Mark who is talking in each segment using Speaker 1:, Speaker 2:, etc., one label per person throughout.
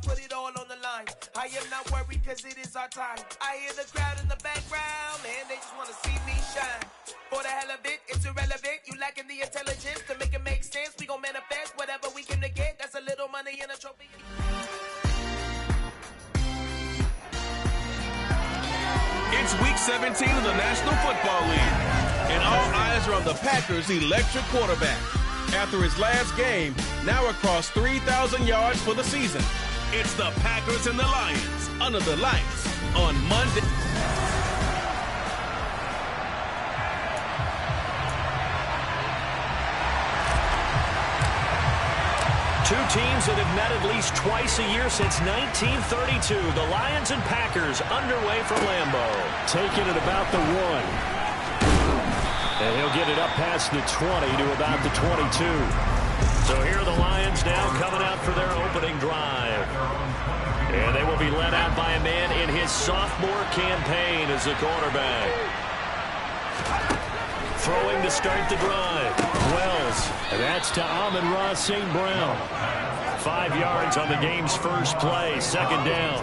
Speaker 1: put it all on the line. I am not worried cause it is our time. I hear the crowd in the background, man, they just wanna see me shine. For the hell of it, it's irrelevant. You lacking the intelligence to make it make sense. We gon' manifest whatever we came to get. That's a little money and a trophy.
Speaker 2: It's week 17 of the National Football League, and all eyes are on the Packers' electric quarterback. After his last game, now across 3,000 yards for the season. It's the Packers and the Lions under the lights on Monday.
Speaker 3: Two teams that have met at least twice a year since 1932. The Lions and Packers underway from Lambeau. Taking it about the 1. And he'll get it up past the 20 to about the 22. So here are the Lions now coming out for their opening drive. And they will be led out by a man in his sophomore campaign as the quarterback. Throwing to start the drive. Wells. And that's to Amon-Ra St. Brown. 5 yards on the game's first play. Second down.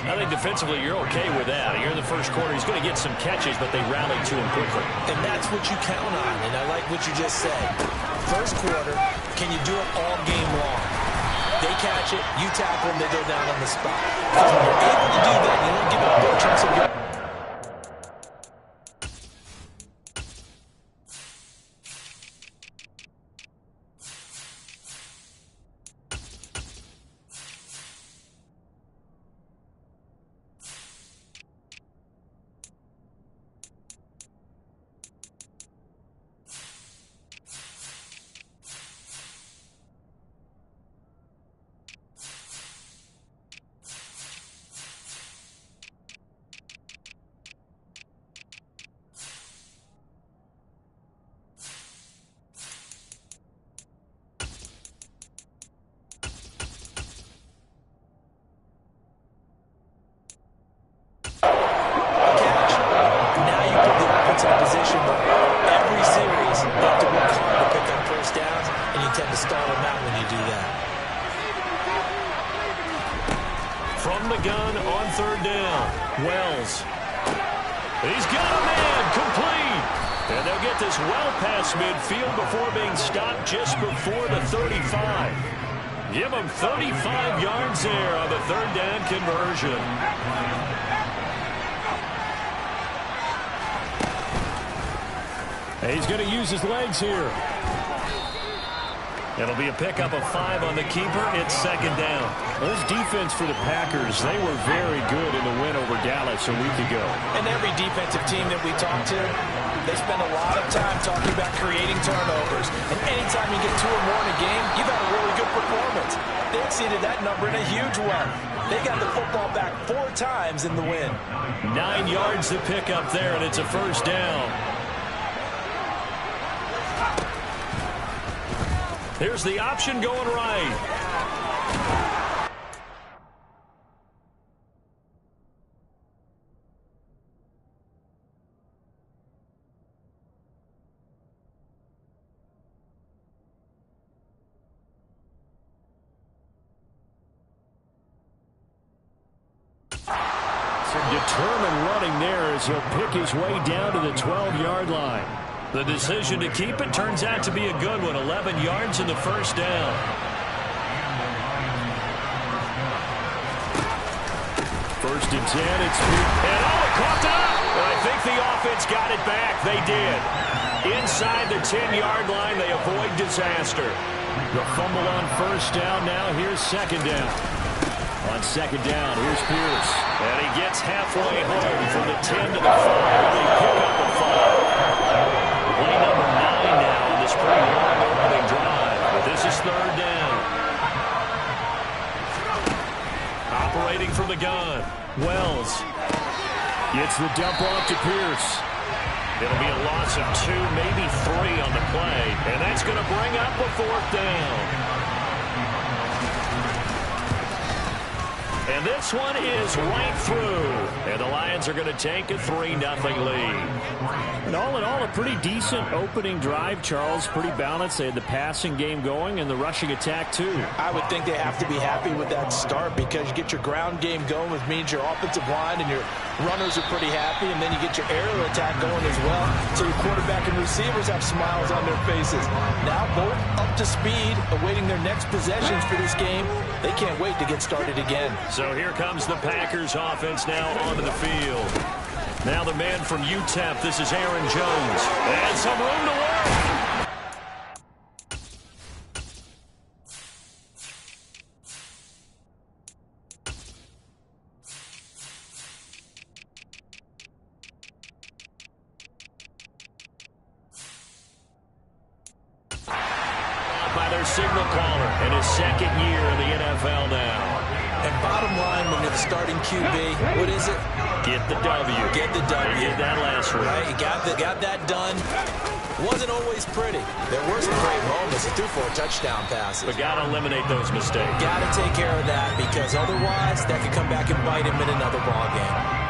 Speaker 3: I think defensively you're okay with that. Here in the first quarter, he's going to get some catches, but they rallied to him quickly.
Speaker 4: And that's what you count on, and I like what you just said. First quarter, can you do it all game long? They catch it, you tackle them, they go down on the spot. Because when you're able to do that, you don't give up big chunks of your... position, but every series you have to work hard to pick up first downs, and you tend to stall them out when you do that.
Speaker 3: From the gun on third down, Wells. He's got a man, complete. And they'll get this well past midfield before being stopped just before the 35. Give him 35 yards there on the third down conversion. He's going to use his legs here. It'll be a pickup of 5 on the keeper. It's second down. Those defense for the Packers, they were very good in the win over Dallas a week ago.
Speaker 4: And every defensive team that we talk to, they spend a lot of time talking about creating turnovers. And anytime you get 2 or more in a game, you've had a really good performance. They exceeded that number in a huge way. They got the football back 4 times in the win.
Speaker 3: 9 yards to pick up there, and it's a first down. Here's the option going right. Some determined running there as he'll pick his way down to the 12-yard line. The decision to keep it turns out to be a good one. 11 yards in the first down. First and 10. It's it caught up. I think the offense got it back. They did. Inside the 10-yard line, they avoid disaster. The fumble on first down. Now here's second down. On second down, here's Pierce. And he gets halfway home from the 10 to the 5. They pick up a 5. Play number 9 now on this pretty long opening drive. But this is third down. Operating from the gun. Wells gets the dump off to Pierce. It'll be a loss of 2, maybe 3 on the play. And that's going to bring up a 4th down. And And this one is right through. And the Lions are going to take a 3-0 lead.
Speaker 5: And all in all, a pretty decent opening drive, Charles. Pretty balanced. They had the passing game going and the rushing attack, too.
Speaker 4: I would think they have to be happy with that start because you get your ground game going, which means your offensive line and your runners are pretty happy, and then you get your aerial attack going as well. So your quarterback and receivers have smiles on their faces. Now both up to speed, awaiting their next possessions for this game. They can't wait to get started again.
Speaker 3: So here comes the Packers offense now onto the field. Now the man from UTEP, this is Aaron Jones. And some room to work. By their signal caller in his second year in the NFL now.
Speaker 4: And bottom line, when you're the starting QB, what is it?
Speaker 3: Get the W.
Speaker 4: Get the W.
Speaker 3: He did that last week.
Speaker 4: Right, he got that done. Wasn't always pretty. There were some great moments. He threw 4 touchdown passes.
Speaker 3: But got to eliminate those mistakes.
Speaker 4: Got to take care of that because otherwise that could come back and bite him in another ball game.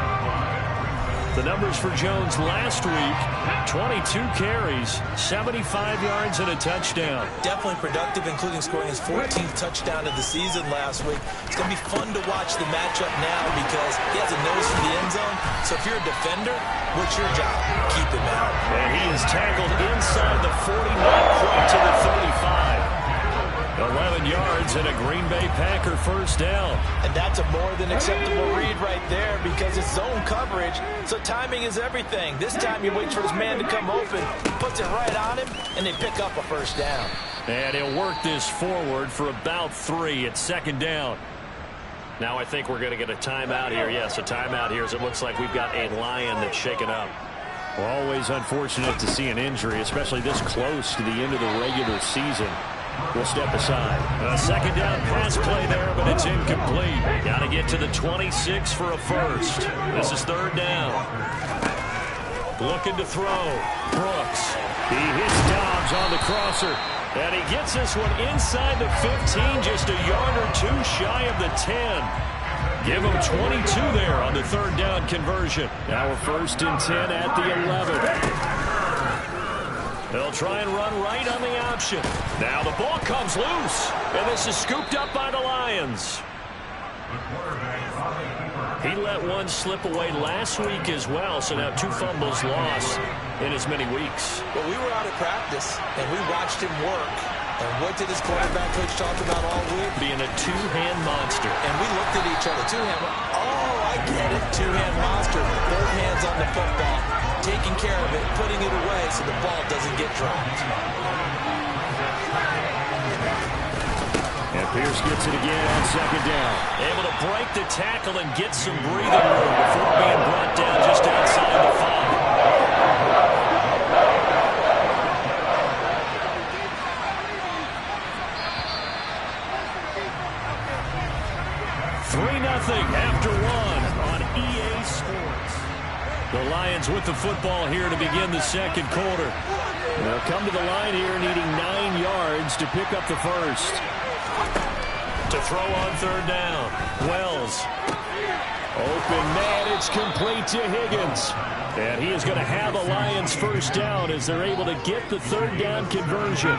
Speaker 3: The numbers for Jones last week, 22 carries, 75 yards, and a touchdown.
Speaker 4: Definitely productive, including scoring his 14th touchdown of the season last week. It's going to be fun to watch the matchup now because he has a nose for the end zone. So if you're a defender, what's your job? Keep him out.
Speaker 3: And he is tackled inside the 40, not quite to the 35. 11 yards and a Green Bay Packer first down.
Speaker 4: And that's a more than acceptable read right there because it's zone coverage, so timing is everything. This time he waits for his man to come open, puts it right on him, and they pick up a first down.
Speaker 3: And he'll work this forward for about 3 at second down. Now I think we're going to get a timeout here. Yes, a timeout here as it looks like we've got a Lion that's shaken up.
Speaker 5: Well, always unfortunate to see an injury, especially this close to the end of the regular season. We'll step aside.
Speaker 3: A second down pass play there, but it's incomplete. Got to get to the 26 for a first. This is third down. Looking to throw. Brooks.
Speaker 5: He hits Dobbs on the crosser.
Speaker 3: And he gets this one inside the 15, just a yard or 2 shy of the 10. Give him 22 there on the third down conversion.
Speaker 5: Now we're first and 10 at the 11.
Speaker 3: They'll try and run right on the option. Now the ball comes loose, and this is scooped up by the Lions. He let one slip away last week as well, so now 2 fumbles lost in as many weeks.
Speaker 4: Well, we were out of practice, and we watched him work. And what did his quarterback coach talk about all week?
Speaker 3: Being a 2-hand monster.
Speaker 4: And we looked at each other. 2-hand. Oh, I get it. 2-hand monster. Both hands on the football. Taking care of it, putting it away so the ball doesn't get dropped.
Speaker 5: And Pierce gets it again on second down.
Speaker 3: Able to break the tackle and get some breathing room before being brought down just outside the 5. 3-0 after 1 on EA Sports. The Lions with the football here to begin the second quarter.
Speaker 5: They'll come to the line here needing 9 yards to pick up the first.
Speaker 3: To throw on third down. Wells.
Speaker 5: Open man, it's complete to Higgins.
Speaker 3: And he is going to have a Lions first down as they're able to get the third down conversion.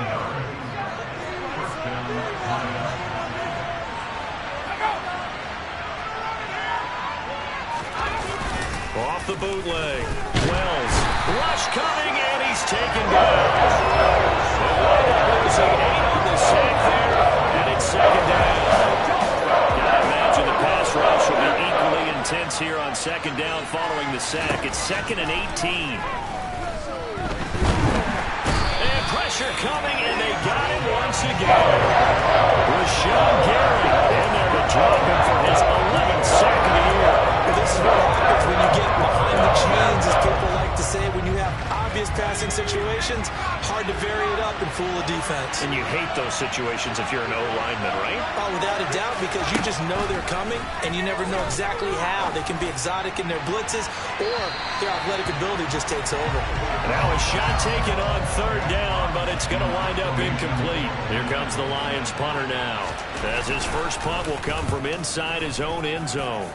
Speaker 3: Off the bootleg. Wells. Rush coming, and he's taken down. They wind up losing 8 on the sack there, and it's second down. Gotta imagine the pass rush will be equally intense here on second down following the sack. It's 2nd and 18. And pressure coming, and they got him once again. Rashawn Gary in there to drop him for his 11th sack of the year.
Speaker 4: This is what happens when you get behind the chains, as people like to say. When you have obvious passing situations, hard to vary it up and fool a defense.
Speaker 3: And you hate those situations if you're an O-lineman, right?
Speaker 4: Oh, without a doubt, because you just know they're coming, and you never know exactly how. They can be exotic in their blitzes, or their athletic ability just takes over.
Speaker 3: Now a shot taken on third down, but it's going to wind up incomplete. Here comes the Lions punter now, as his first punt will come from inside his own end zone.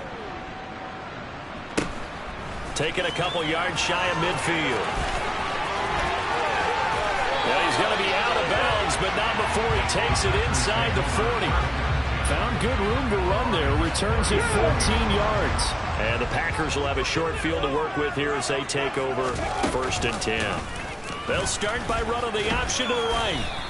Speaker 3: Taking a couple yards shy of midfield. Well, he's going to be out of bounds, but not before he takes it inside the 40. Found good room to run there. Returns it 14 yards. And the Packers will have a short field to work with here as they take over 1st and 10. They'll start by running the option to the right.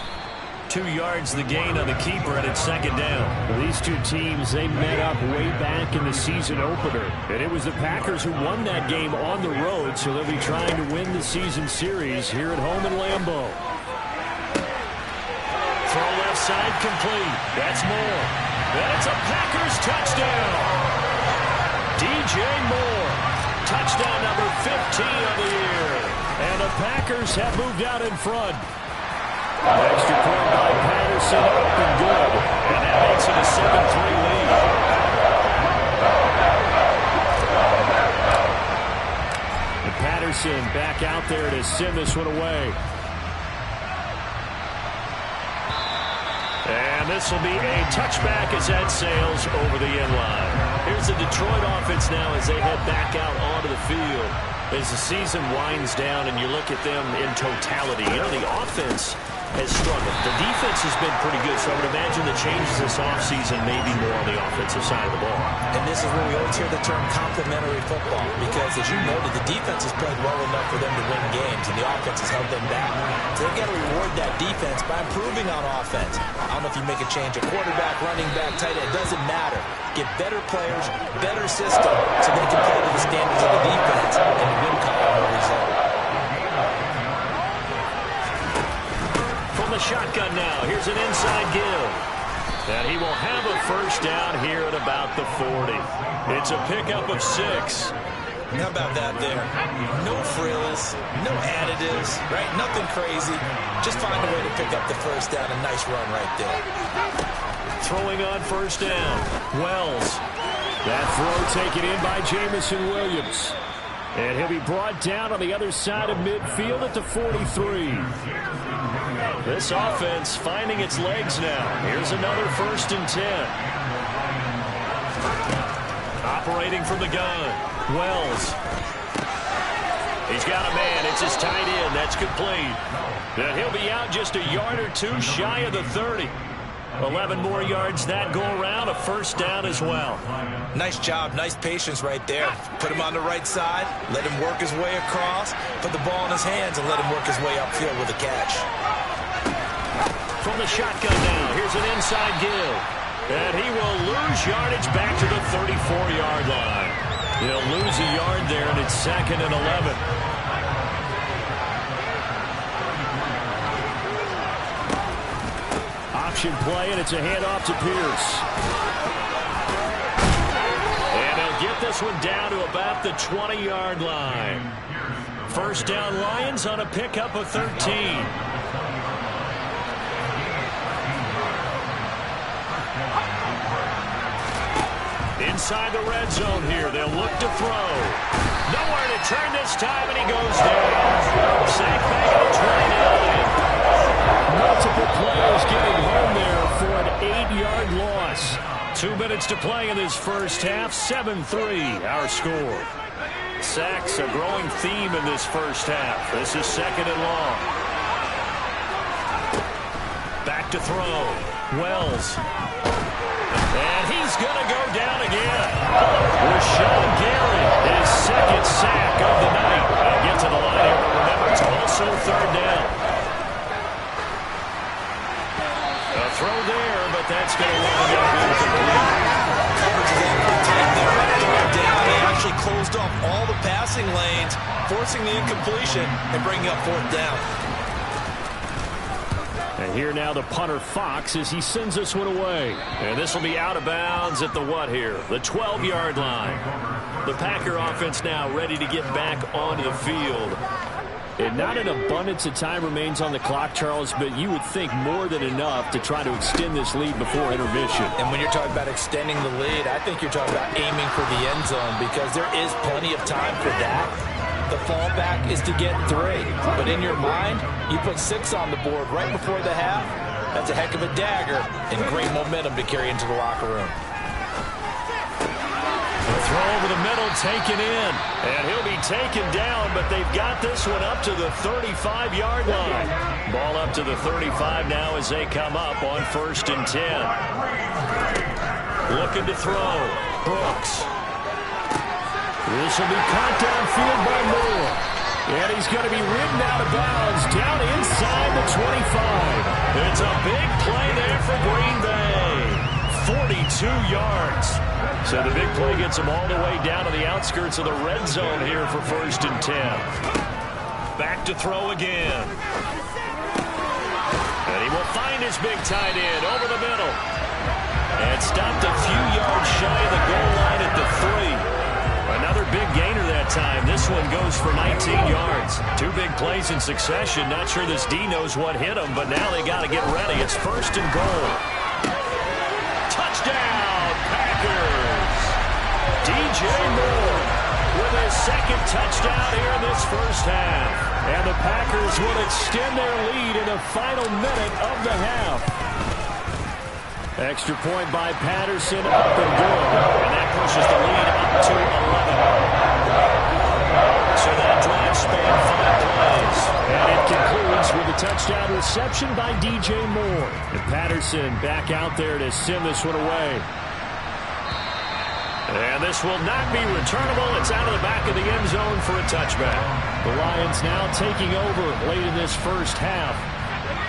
Speaker 3: 2 yards the gain on the keeper, and it's 2nd down.
Speaker 5: Well, these two teams, they met up way back in the season opener. And it was the Packers who won that game on the road, so they'll be trying to win the season series here at home in Lambeau.
Speaker 3: Throw left side complete. That's Moore. And it's a Packers touchdown. DJ Moore. Touchdown number 15 of the year.
Speaker 5: And the Packers have moved out in front. Extra point by Patterson, up and good.
Speaker 3: And that makes it a 7-3 lead.
Speaker 5: And Patterson back out there to send this one away.
Speaker 3: And this will be a touchback as that sails over the end line. Here's the Detroit offense now as they head back out onto the field. As the season winds down and you look at them in totality, you know, the offense has struggled. The defense has been pretty good, so I would imagine the changes this offseason may be more on the offensive side of the ball.
Speaker 4: And this is where we always hear the term complementary football, because as you noted, the defense has played well enough for them to win games, and the offense has held them back. So they've got to reward that defense by improving on offense. I don't know if you make a change, a quarterback, running back, tight end, it doesn't matter. Get better players, better system, so they can play to the standards of the defense and the win column will result.
Speaker 3: From the shotgun now, here's an inside give. And he will have a first down here at about the 40. It's a pickup of 6.
Speaker 4: How about that there? No frills, no additives, right? Nothing crazy. Just find a way to pick up the first down. A nice run right there.
Speaker 3: Throwing on first down, Wells.
Speaker 5: That throw taken in by Jamison Williams. And he'll be brought down on the other side of midfield at the 43.
Speaker 3: This offense finding its legs now. Here's another 1st and 10. Operating from the gun, Wells. He's got a man. It's his tight end. That's complete. And he'll be out just a yard or two shy of the 30. 11 more yards that go around, a first down as well.
Speaker 4: Nice job, nice patience right there. Put him on the right side, let him work his way across, put the ball in his hands, and let him work his way upfield with a catch.
Speaker 3: From the shotgun now, here's an inside give. And he will lose yardage back to the 34-yard line. He'll lose a yard there, and it's 2nd and 11.
Speaker 5: Option play, and it's a handoff to Pierce.
Speaker 3: And he'll get this one down to about the 20-yard line. First down Lions on a pickup of 13. Inside the red zone here, they'll look to throw. Nowhere to turn this time, and he goes down. Sack back at the 29.
Speaker 5: Multiple players getting home there for an 8-yard loss.
Speaker 3: 2 minutes to play in this first half. 7-3 our score. Sacks a growing theme in this first half. This is 2nd and long. Back to throw. Wells. And he's going to go down again. Rashawn Gary, his 2nd sack of the night. I'll get to the line here, but remember, it's also 3rd down. A throw there, but that's going to wind up incomplete.
Speaker 4: Coverage is pretty tight there. Third down, they actually closed off all the passing lanes, forcing the incompletion and bringing up 4th down.
Speaker 5: And here now the punter Fox as he sends this one away.
Speaker 3: And this will be out of bounds at the what here? The 12-yard line. The Packer offense now ready to get back onto the field.
Speaker 5: And not an abundance of time remains on the clock, Charles, but you would think more than enough to try to extend this lead before intermission. And when you're talking about extending the lead, I think you're talking about aiming for the end zone because there is plenty of time for that. The fallback is to get 3. But in your mind, you put 6 on the board right before the half. That's a heck of a dagger and great momentum to carry into the locker room. The throw over the middle, taken in. And he'll be taken down, but they've got this one up to the 35-yard line. Ball up to the 35 now as they come up on 1st and 10. Looking to throw. Brooks. This will be caught downfield by Moore. And he's going to be ridden out of bounds down inside the 25. It's a big play there for Green Bay. 42 yards. So the big play gets him all the way down to the outskirts of the red zone here for 1st and 10. Back to throw again. And he will find his big tight end over the middle. And stopped a few yards shy of the goal line at the 3. Another big gainer that time. This one goes for 19 yards. 2 big plays in succession. Not sure this D knows what hit him, but now they got to get ready. It's 1st and goal. Touchdown, Packers! DJ Moore with his 2nd touchdown here in this first half. And the Packers will extend their lead in the final minute of the half. Extra point by Patterson, up and good. And that pushes the lead up to 11. So that drive spanned 5 plays. And it concludes with a touchdown reception by DJ Moore. And Patterson back out there to send this one away. And this will not be returnable. It's out of the back of the end zone for a touchback. The Lions now taking over late in this first half.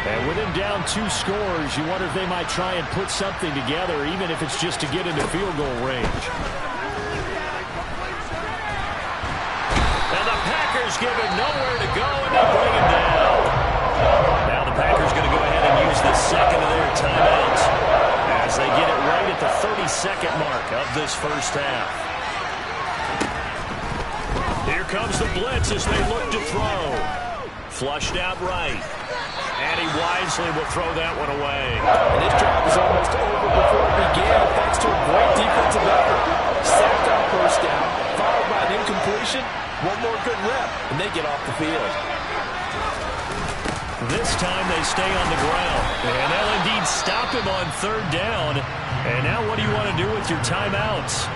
Speaker 5: And with him down 2 scores, you wonder if they might try and put something together, even if it's just to get into field goal range. And the Packers give him nowhere to go, and they bring him down. Now the Packers going to go ahead and use the 2nd of their timeouts as they get it right at the 32nd mark of this first half. Here comes the blitz as they look to throw. Flushed out right. And he wisely will throw that one away. And this drive was almost over before it began, thanks to a great defensive effort. Sacked on 1st down, followed by an incompletion. One more good rep, and they get off the field. This time they stay on the ground. And they'll indeed stop him on 3rd down. And now what do you want to do with your timeouts?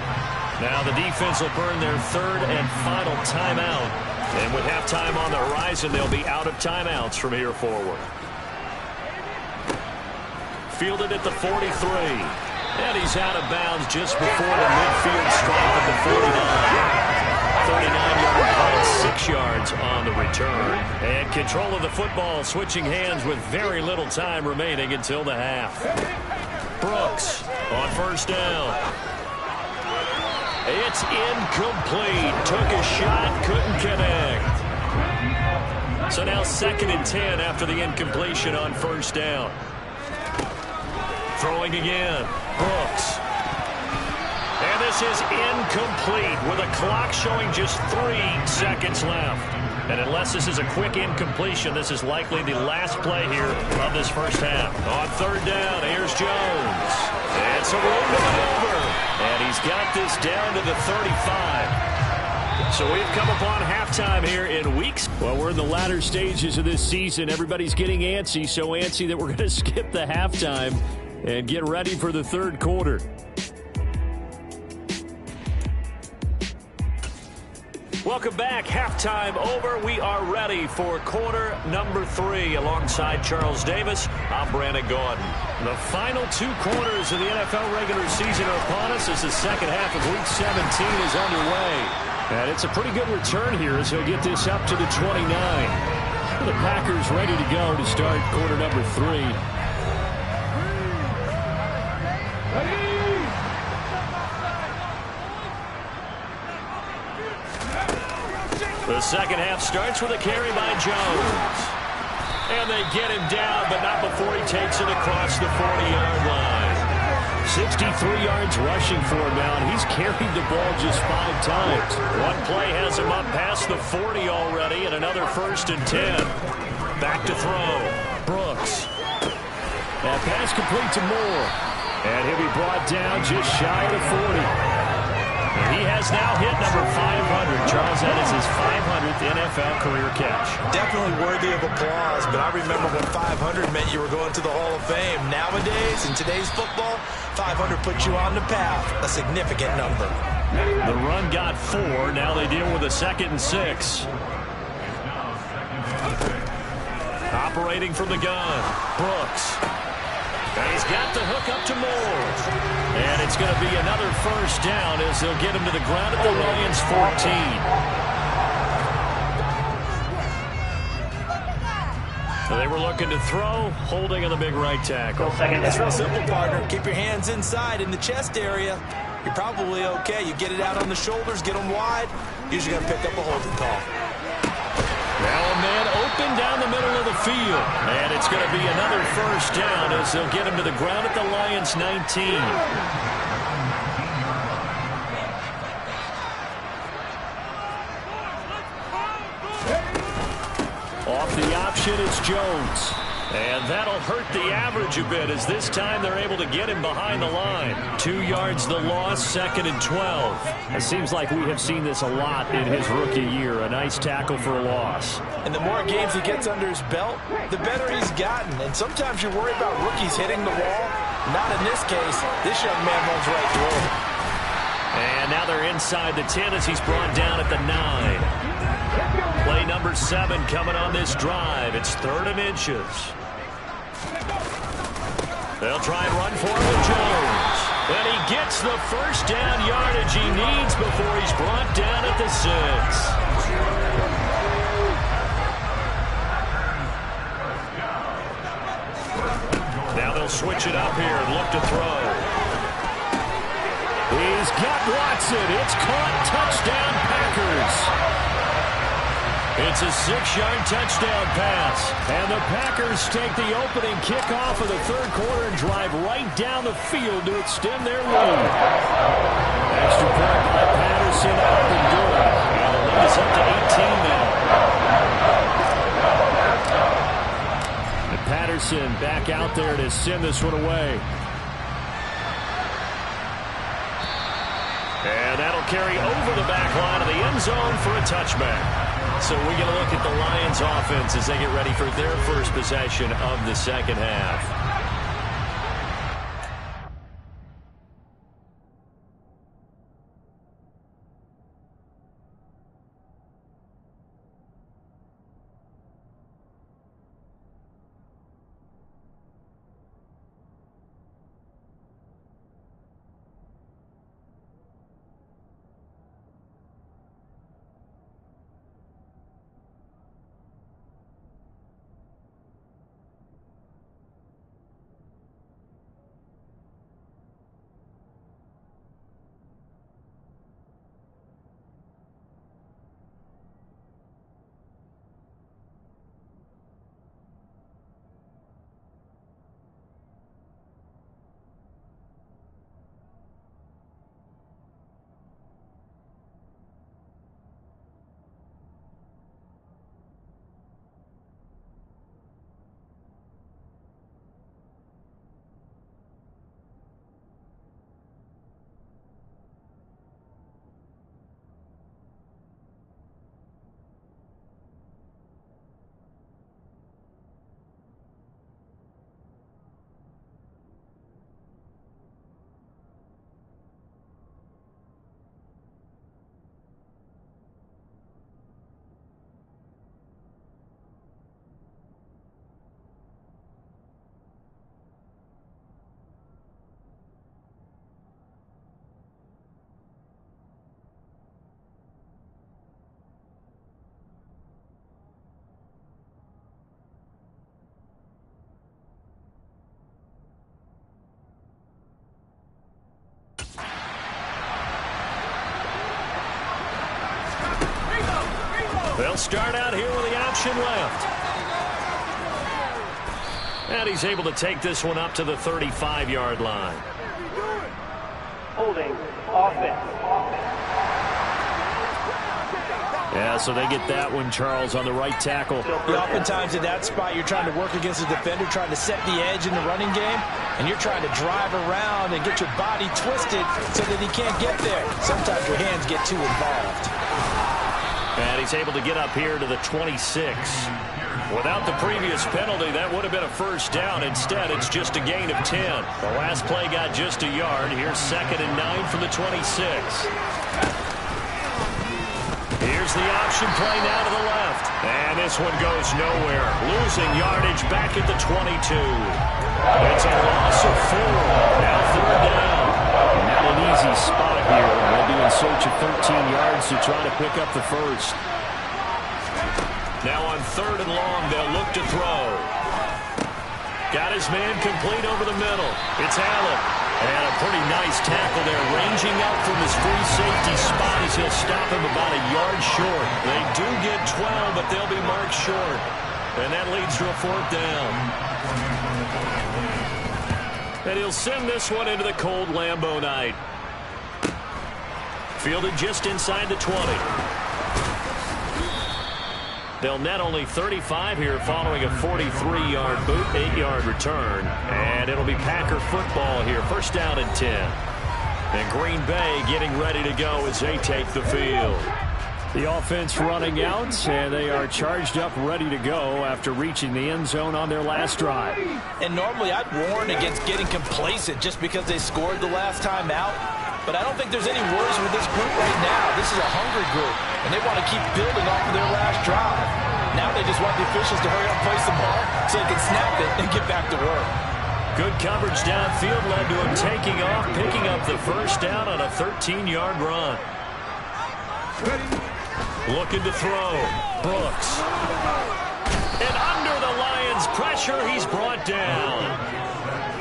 Speaker 5: Now the defense will burn their 3rd and final timeout. And with halftime on the horizon, they'll be out of timeouts from here forward. Fielded at the 43. And he's out of bounds just before the midfield stripe of the 49. 39-yard punt, 6 yards on the return. And control of the football switching hands with very little time remaining until the half. Brooks on 1st down. It's incomplete. Took a shot, couldn't connect. So now 2nd and 10 after the incompletion on 1st down. Throwing again. Brooks. And this is incomplete with a clock showing just 3 seconds left. And unless this is a quick incompletion, this is likely the last play here of this first half. On 3rd down, here's Jones. And some room to maneuver. And he's got this down to the 35. So we've come upon halftime here in weeks. Well, we're in the latter stages of this season. Everybody's getting antsy, so antsy that we're going to skip the halftime and get ready for the 3rd quarter. Welcome back. Halftime over. We are ready for quarter number 3. Alongside Charles Davis, I'm Brandon Gaudin. The final 2 quarters of the NFL regular season are upon us as the second half of Week 17 is underway. And it's a pretty good return here as he'll get this up to the 29. The Packers ready to go to start quarter number 3. The second half starts with a carry by Jones. And they get him down, but not before he takes it across the 40-yard line. 63 yards rushing for him now, and he's carried the ball just 5 times. One play has him up past the 40 already, and another 1st and 10. Back to throw. Brooks. That pass complete to Moore. And he'll be brought down just shy of the 40. And he has now hit number 500. Charles, that is his 500th NFL career catch. Definitely worthy of applause, but I remember when 500 meant you were going to the Hall of Fame. Nowadays, in today's football, 500 puts you on the path, a significant number. The run got 4. Now they deal with a 2nd and 6. Operating from the gun, Brooks. And he's got the hook up to Moore. And it's going to be another 1st down as they'll get him to the ground at the Lions 14. So they were looking to throw, holding on the big right tackle. It's real simple, partner. Keep your hands inside in the chest area. You're probably okay. You get it out on the shoulders, get them wide. Usually going to pick up a holding call. Now a man open down the middle of the field. And it's going to be another 1st down as they'll get him to the ground at the Lions 19. Off the option is Jones. And that'll hurt the average a bit as this time they're able to get him behind the line. 2 yards the loss, 2nd and 12. It seems like we have seen this a lot in his rookie year. A nice tackle for a loss. And the more games he gets under his belt, the better he's gotten. And sometimes you worry about rookies hitting the wall. Not in this case. This young man runs right through it. And now they're inside the 10 as he's brought down at the 9. Play number 7 coming on this drive. It's 3rd and inches. They'll try and run for him with Jones. And he gets the 1st down yardage he needs before he's brought down at the 6. Now they'll switch it up here and look to throw. He's got Watson. It's caught. Touchdown, Packers. It's a 6-yard touchdown pass. And the Packers take the opening kickoff of the 3rd quarter and drive right down the field to extend their lead. Extra point by Patterson up and good. And the lead is up to 18 now. And Patterson back out there to send this one away. And that'll carry over the back line of the end zone for a touchback. So we're going to look at the Lions offense as they get ready for their first possession of the 2nd half. They'll start out here with the option left. And he's able to take this one up to the 35-yard line.
Speaker 6: holding offense.
Speaker 5: Yeah, so they get that one, Charles, on the right tackle.
Speaker 4: Oftentimes in that spot, you're trying to work against a defender, trying to set the edge in the running game, and you're trying to drive around and get your body twisted so that he can't get there. Sometimes your hands get too involved.
Speaker 5: And he's able to get up here to the 26. Without the previous penalty, that would have been a first down. Instead, it's just a gain of 10. The last play got just a yard. Here's 2nd and 9 from the 26. Here's the option play now to the left. And this one goes nowhere. Losing yardage back at the 22. It's a loss of 4. Now 3rd down. Not an easy spot here. They'll be in search of 13 yards to try to pick up the first. Now on 3rd and long, they'll look to throw. Got his man complete over the middle. It's Allen. And a pretty nice tackle there, ranging out from his free safety spot as he'll stop him about a yard short. They do get 12, but they'll be marked short. And that leads to a 4th down. And he'll send this one into the cold Lambeau night. Fielded just inside the 20. They'll net only 35 here following a 43-yard boot, 8-yard return. And it'll be Packer football here. 1st down and 10. And Green Bay getting ready to go as they take the field. The offense running out, and they are charged up, ready to go after reaching the end zone on their last drive.
Speaker 4: And normally I'd warn against getting complacent just because they scored the last time out. But I don't think there's any worries with this group right now. This is a hungry group, and they want to keep building off of their last drive. Now they just want the officials to hurry up and place the ball so they can snap it and get back to work.
Speaker 5: Good coverage downfield led to him taking off, picking up the 1st down on a 13-yard run. Looking to throw. Brooks. And under the Lions' pressure, he's brought down.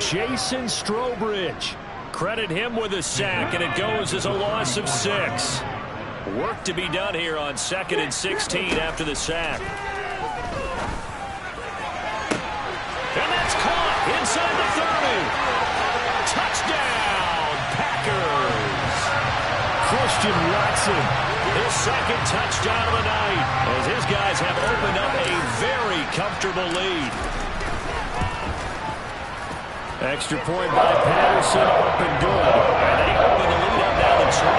Speaker 5: Jason Strowbridge. Credit him with a sack, and it goes as a loss of 6. Work to be done here on 2nd and 16 after the sack. And that's caught inside the 30. Touchdown, Packers. Christian Watson, his 2nd touchdown of the night, as his guys have opened up a very comfortable lead. Extra point by Patterson, up and good. And they open the lead up now to 25.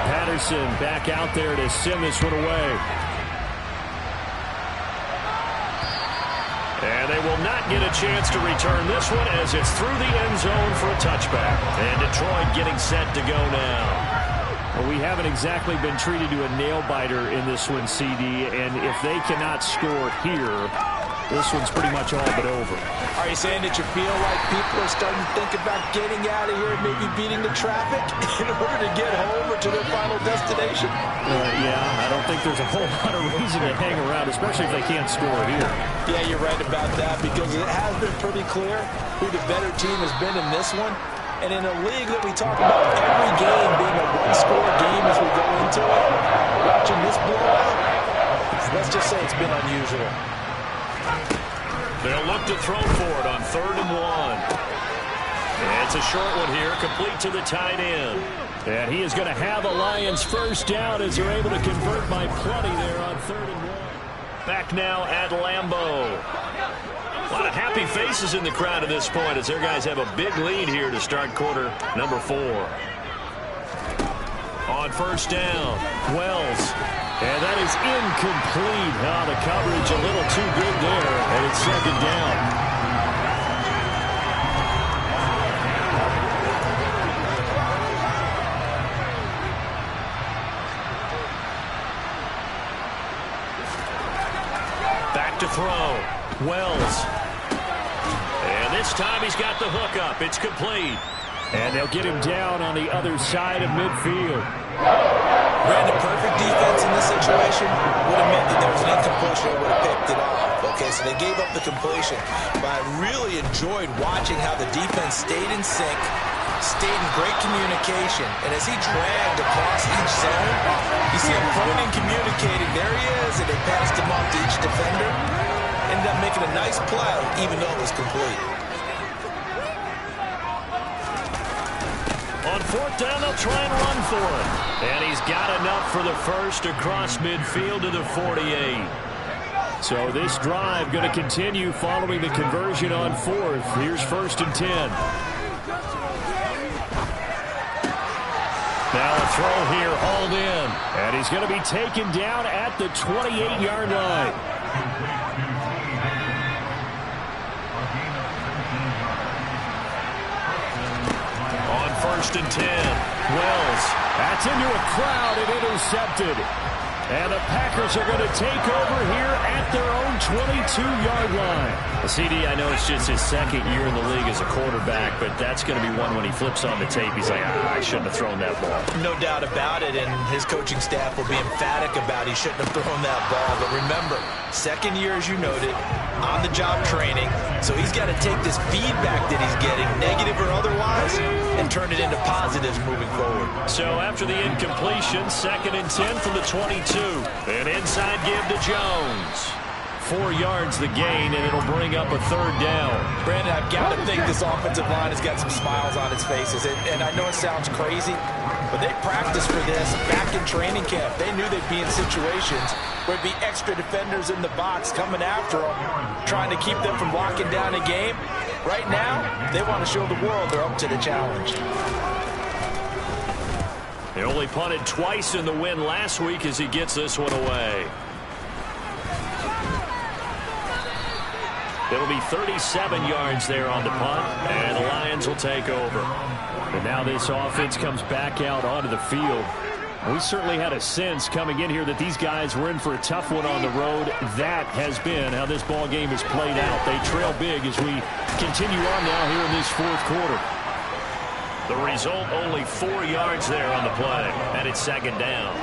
Speaker 5: Patterson back out there to send this one away. And they will not get a chance to return this one as it's through the end zone for a touchback. And Detroit getting set to go now. Well, we haven't exactly been treated to a nail-biter in this one, CD, and if they cannot score here, this one's pretty much all but over.
Speaker 4: Are you saying that you feel like people are starting to think about getting out of here and maybe beating the traffic in order to get home or to their final destination?
Speaker 5: Yeah, I don't think there's a whole lot of reason to hang around, especially if they can't score here.
Speaker 4: Yeah, you're right about that, because it has been pretty clear who the better team has been in this one. And in a league that we talk about every game being a one-score game as we go into it, watching this blowout, let's just say it's been unusual.
Speaker 5: They'll look to throw for it on 3rd and 1. And it's a short one here, complete to the tight end. And he is going to have a Lions 1st down as they're able to convert by plenty there on 3rd and 1. Back now at Lambeau. A lot of happy faces in the crowd at this point as their guys have a big lead here to start quarter number 4. On 1st down, Wells. And that is incomplete. The coverage a little too good there, and it's 2nd down. Back to throw. Wells. And this time he's got the hook up. It's complete. And they'll get him down on the other side of midfield.
Speaker 4: Brandon, perfect defense in this situation would have meant that there was an incompletion and would have picked it off. Okay, so they gave up the completion. But I really enjoyed watching how the defense stayed in sync, stayed in great communication. And as he dragged across each zone, you see him pointing, communicating. There he is, and they passed him off to each defender. Ended up making a nice play, even though it was complete.
Speaker 5: fourth down, they'll try and run for it. And he's got enough for the first across midfield to the 48. So this drive going to continue following the conversion on fourth. Here's 1st and 10. Now a throw here, hauled in. And he's going to be taken down at the 28-yard line. On 1st and 10, Wells. That's into a crowd and intercepted. And the Packers are going to take over here at their own 22-yard line. CD, I know it's just his second year in the league as a quarterback, but that's going to be one when he flips on the tape. He's like, I shouldn't have thrown that ball.
Speaker 4: No doubt about it, and his coaching staff will be emphatic about he shouldn't have thrown that ball. But remember, second year, as you noted, on-the-job training, so he's got to take this feedback that he's getting, negative or otherwise, and turn it into positives moving forward.
Speaker 5: So after the incompletion, 2nd and 10 from the 22. An inside give to Jones. 4 yards the gain, and it'll bring up a 3rd down.
Speaker 4: Brandon, I've got to think this offensive line has got some smiles on its faces. And I know it sounds crazy, but they practiced for this back in training camp. They knew they'd be in situations where it'd be extra defenders in the box coming after them, trying to keep them from locking down a game. Right now, they want to show the world they're up to the challenge.
Speaker 5: They only punted twice in the win last week as he gets this one away. It'll be 37 yards there on the punt, and the Lions will take over. And now this offense comes back out onto the field. We certainly had a sense coming in here that these guys were in for a tough one on the road. That has been how this ball game has played out. They trail big as we continue on now here in this 4th quarter. The result, only 4 yards there on the play, and it's 2nd down.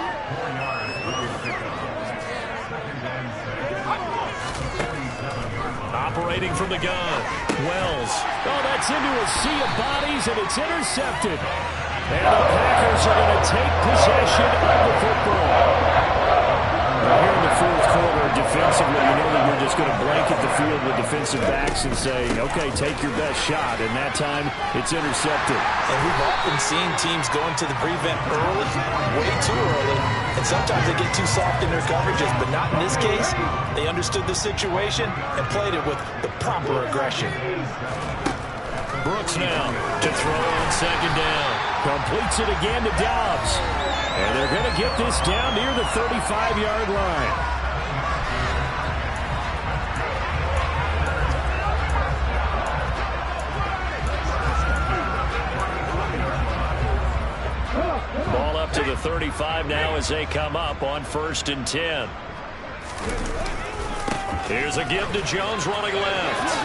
Speaker 5: Operating from the gun, Wells. Oh, that's into a sea of bodies, and it's intercepted. And the Packers are going to take possession of the football. Now here in the 4th quarter, defensively, you know that you're just going to blanket the field with defensive backs and say, okay, take your best shot. And that time, it's intercepted.
Speaker 4: And we've often seen teams going to the prevent early, way too early. And sometimes they get too soft in their coverages, but not in this case. They understood the situation and played it with the proper aggression.
Speaker 5: Brooks now to throw on 2nd down. Completes it again to Dobbs. And they're going to get this down near the 35-yard line. Ball up to the 35 now as they come up on 1st and 10. Here's a give to Jones running left.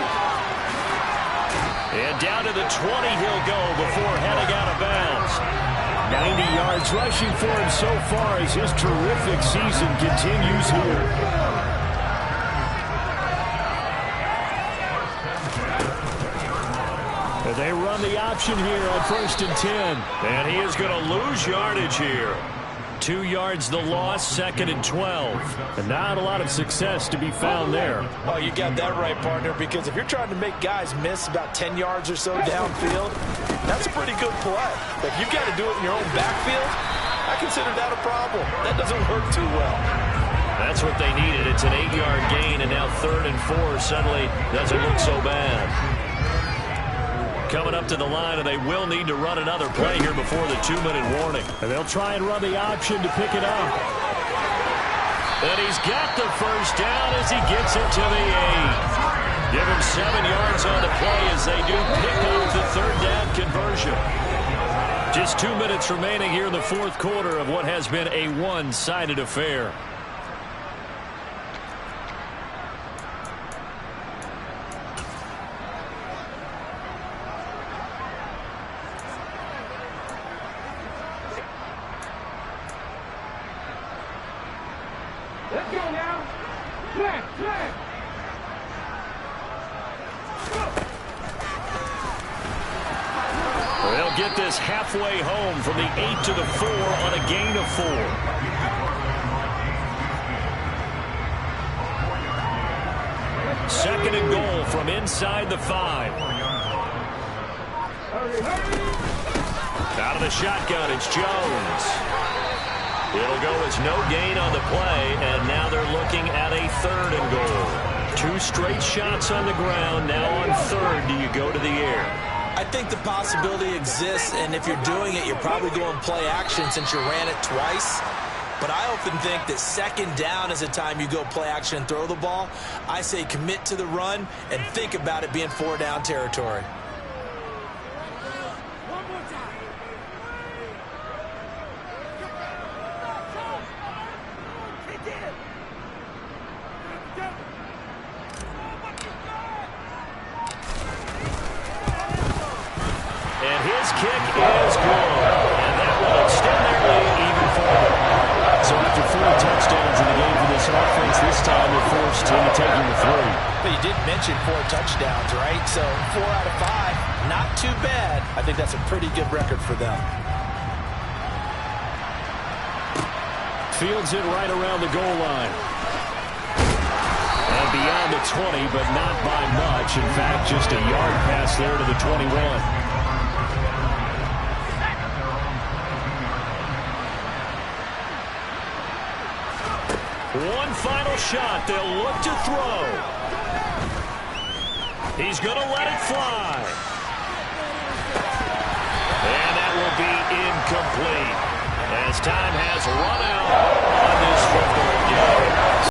Speaker 5: And down to the 20 he'll go before heading out of bounds. 90 yards rushing for him so far as his terrific season continues here. And they run the option here on 1st and 10. And he is going to lose yardage here. 2 yards the loss, 2nd and 12. And not a lot of success to be found there.
Speaker 4: Oh, you got that right, partner, because if you're trying to make guys miss about 10 yards or so downfield, that's a pretty good play. But if you've got to do it in your own backfield, I consider that a problem. That doesn't work too well.
Speaker 5: That's what they needed. It's an 8-yard gain, and now 3rd and 4 suddenly doesn't look so bad. Coming up to the line, and they will need to run another play here before the 2-minute warning. And they'll try and run the option to pick it up. And he's got the first down as he gets it to the 8. Give him 7 yards on the play as they do pick up the 3rd down conversion. Just 2 minutes remaining here in the 4th quarter of what has been a one-sided affair.
Speaker 6: Let's go now. Play.
Speaker 5: They'll get this halfway home from the 8 to the 4 on a gain of 4. Second and goal from inside the 5. Out of the shotgun, it's Jones. It'll go as no gain on the play, and now they're looking at a 3rd and goal. 2 straight shots on the ground. Now on 3rd, do you go to the air?
Speaker 4: I think the possibility exists, and if you're doing it, you're probably going play action since you ran it twice. But I often think that 2nd down is a time you go play action and throw the ball. I say commit to the run and think about it being 4-down territory.
Speaker 5: And his kick is good. And that will extend their lead even further. So after 4 touchdowns in the game for this offense, this time they're forced into taking the 3.
Speaker 4: But you did mention 4 touchdowns, right? So 4 out of 5, not too bad. I think that's a pretty good record for them.
Speaker 5: Fields it right around the goal line. And beyond the 20, but not by much. In fact, just a yard pass there to the 21. One final shot. They'll look to throw. He's going to let it fly. And that will be incomplete as time has run out.